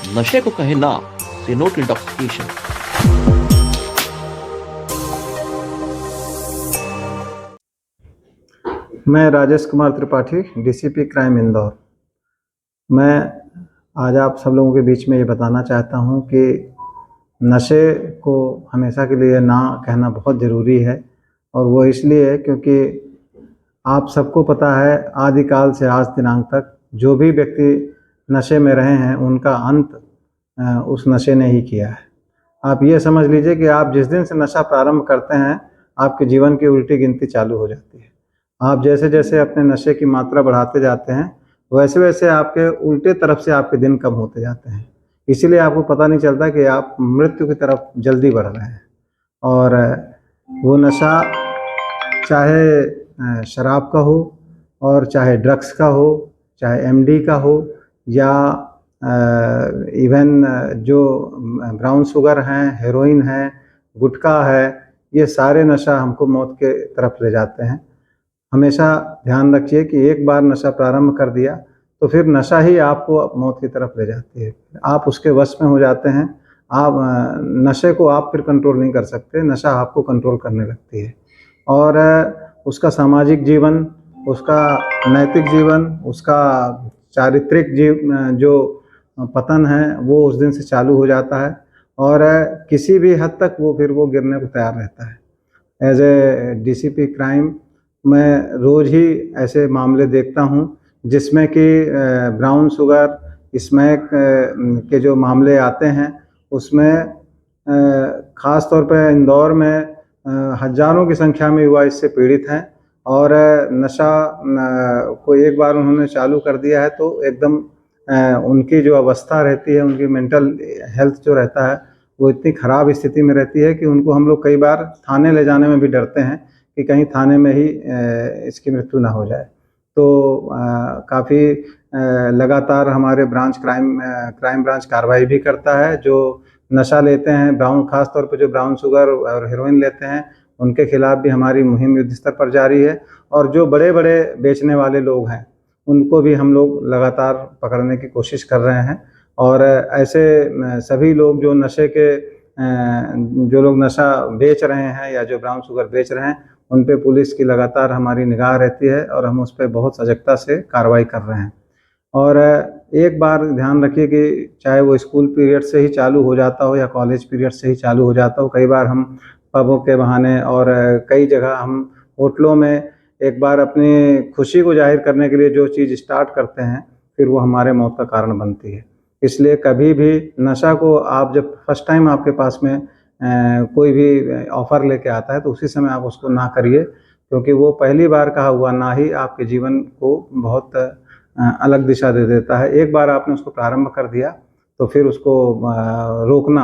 नशे को कहे ना, से नो टू इंटॉक्सिकेशन। मैं राजेश कुमार त्रिपाठी, डीसीपी क्राइम इंदौर। मैं आज आप सब लोगों के बीच में ये बताना चाहता हूँ कि नशे को हमेशा के लिए ना कहना बहुत ज़रूरी है। और वो इसलिए क्योंकि आप सबको पता है आदिकाल से आज दिनांक तक जो भी व्यक्ति नशे में रहे हैं उनका अंत उस नशे ने ही किया है। आप ये समझ लीजिए कि आप जिस दिन से नशा प्रारंभ करते हैं आपके जीवन की उल्टी गिनती चालू हो जाती है। आप जैसे जैसे अपने नशे की मात्रा बढ़ाते जाते हैं वैसे वैसे आपके उल्टे तरफ से आपके दिन कम होते जाते हैं। इसीलिए आपको पता नहीं चलता कि आप मृत्यु की तरफ जल्दी बढ़ रहे हैं। और वो नशा चाहे शराब का हो और चाहे ड्रग्स का हो, चाहे एमडी का हो, या इवन जो ब्राउन शुगर हैं, हेरोइन है, गुटखा है, ये सारे नशा हमको मौत के तरफ ले जाते हैं। हमेशा ध्यान रखिए कि एक बार नशा प्रारंभ कर दिया तो फिर नशा ही आपको मौत की तरफ ले जाती है। आप उसके वश में हो जाते हैं। आप नशे को आप फिर कंट्रोल नहीं कर सकते, नशा आपको कंट्रोल करने लगती है। और उसका सामाजिक जीवन, उसका नैतिक जीवन, उसका चारित्रिक जो पतन है वो उस दिन से चालू हो जाता है। और किसी भी हद तक वो फिर वो गिरने को तैयार रहता है। एज ए डीसीपी क्राइम मैं रोज़ ही ऐसे मामले देखता हूँ जिसमें कि ब्राउन शुगर, स्मैक के जो मामले आते हैं उसमें ख़ास तौर पे इंदौर में हज़ारों की संख्या में युवा इससे पीड़ित हैं। और नशा को एक बार उन्होंने चालू कर दिया है तो एकदम उनकी जो अवस्था रहती है, उनकी मेंटल हेल्थ जो रहता है वो इतनी ख़राब स्थिति में रहती है कि उनको हम लोग कई बार थाने ले जाने में भी डरते हैं कि कहीं थाने में ही इसकी मृत्यु ना हो जाए। तो काफ़ी लगातार हमारे क्राइम ब्रांच कार्रवाई भी करता है। जो नशा लेते हैं, ख़ास तौर पे जो ब्राउन शुगर और हेरोइन लेते हैं उनके खिलाफ भी हमारी मुहिम युद्ध स्तर पर जारी है। और जो बड़े बड़े बेचने वाले लोग हैं उनको भी हम लोग लगातार पकड़ने की कोशिश कर रहे हैं। और ऐसे सभी लोग जो जो लोग नशा बेच रहे हैं या जो ब्राउन शुगर बेच रहे हैं उन पे पुलिस की लगातार हमारी निगाह रहती है और हम उस पर बहुत सजगता से कार्रवाई कर रहे हैं। और एक बार ध्यान रखिए कि चाहे वो स्कूल पीरियड से ही चालू हो जाता हो या कॉलेज पीरियड से ही चालू हो जाता हो, कई बार हम पबों के बहाने और कई जगह हम होटलों में एक बार अपनी खुशी को जाहिर करने के लिए जो चीज़ स्टार्ट करते हैं फिर वो हमारे मौत का कारण बनती है। इसलिए कभी भी नशा को आप जब फर्स्ट टाइम आपके पास में कोई भी ऑफ़र लेके आता है तो उसी समय आप उसको ना करिए, क्योंकि वो पहली बार कहा हुआ ना ही आपके जीवन को बहुत अलग दिशा दे देता है। एक बार आपने उसको प्रारंभ कर दिया तो फिर उसको रोकना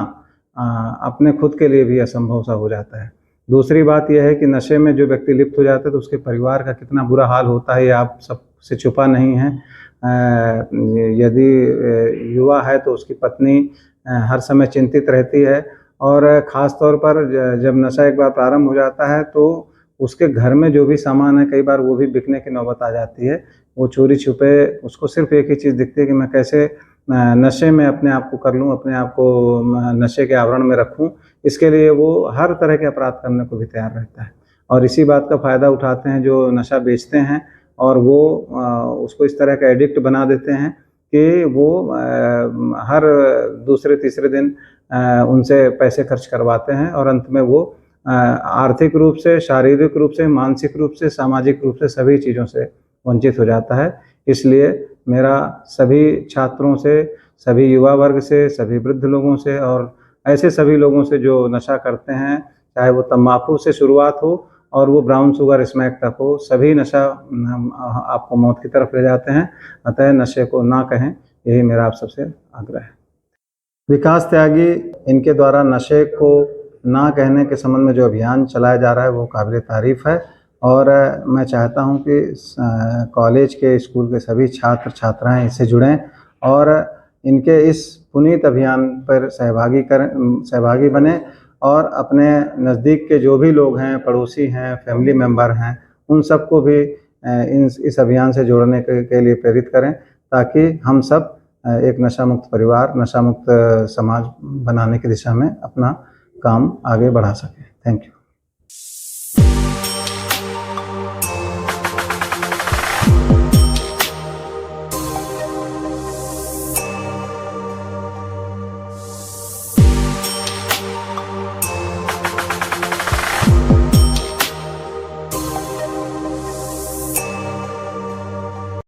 अपने खुद के लिए भी असंभव सा हो जाता है। दूसरी बात यह है कि नशे में जो व्यक्ति लिप्त हो जाता है तो उसके परिवार का कितना बुरा हाल होता है ये आप सबसे छुपा नहीं है। यदि युवा है तो उसकी पत्नी हर समय चिंतित रहती है। और ख़ास तौर पर जब नशा एक बार प्रारंभ हो जाता है तो उसके घर में जो भी सामान है कई बार वो भी बिकने की नौबत आ जाती है। वो चोरी छुपे उसको सिर्फ एक ही चीज़ दिखती है कि मैं कैसे नशे में अपने आप को कर लूँ, अपने आप को नशे के आवरण में रखूँ। इसके लिए वो हर तरह के अपराध करने को भी तैयार रहता है। और इसी बात का फ़ायदा उठाते हैं जो नशा बेचते हैं और वो उसको इस तरह का एडिक्ट बना देते हैं कि वो हर दूसरे तीसरे दिन उनसे पैसे खर्च करवाते हैं और अंत में वो आर्थिक रूप से, शारीरिक रूप से, मानसिक रूप से, सामाजिक रूप से सभी चीज़ों से वंचित हो जाता है। इसलिए मेरा सभी छात्रों से, सभी युवा वर्ग से, सभी वृद्ध लोगों से और ऐसे सभी लोगों से जो नशा करते हैं, चाहे वो तम्बाकू से शुरुआत हो और वो ब्राउन शुगर, स्मैक तक हो, सभी नशा आपको मौत की तरफ ले जाते हैं। अतः नशे को ना कहें, यही मेरा आप सबसे आग्रह है। विकास त्यागी इनके द्वारा नशे को ना कहने के संबंध में जो अभियान चलाया जा रहा है वो काबिल तारीफ़ है। और मैं चाहता हूं कि कॉलेज के, स्कूल के सभी छात्र छात्राएं इससे जुड़ें और इनके इस पुनीत अभियान पर सहभागी बने और अपने नज़दीक के जो भी लोग हैं, पड़ोसी हैं, फैमिली मेम्बर हैं, उन सबको भी इस अभियान से जोड़ने के लिए प्रेरित करें ताकि हम सब एक नशा मुक्त परिवार, नशा मुक्त समाज बनाने की दिशा में अपना काम आगे बढ़ा सकें। Thank you.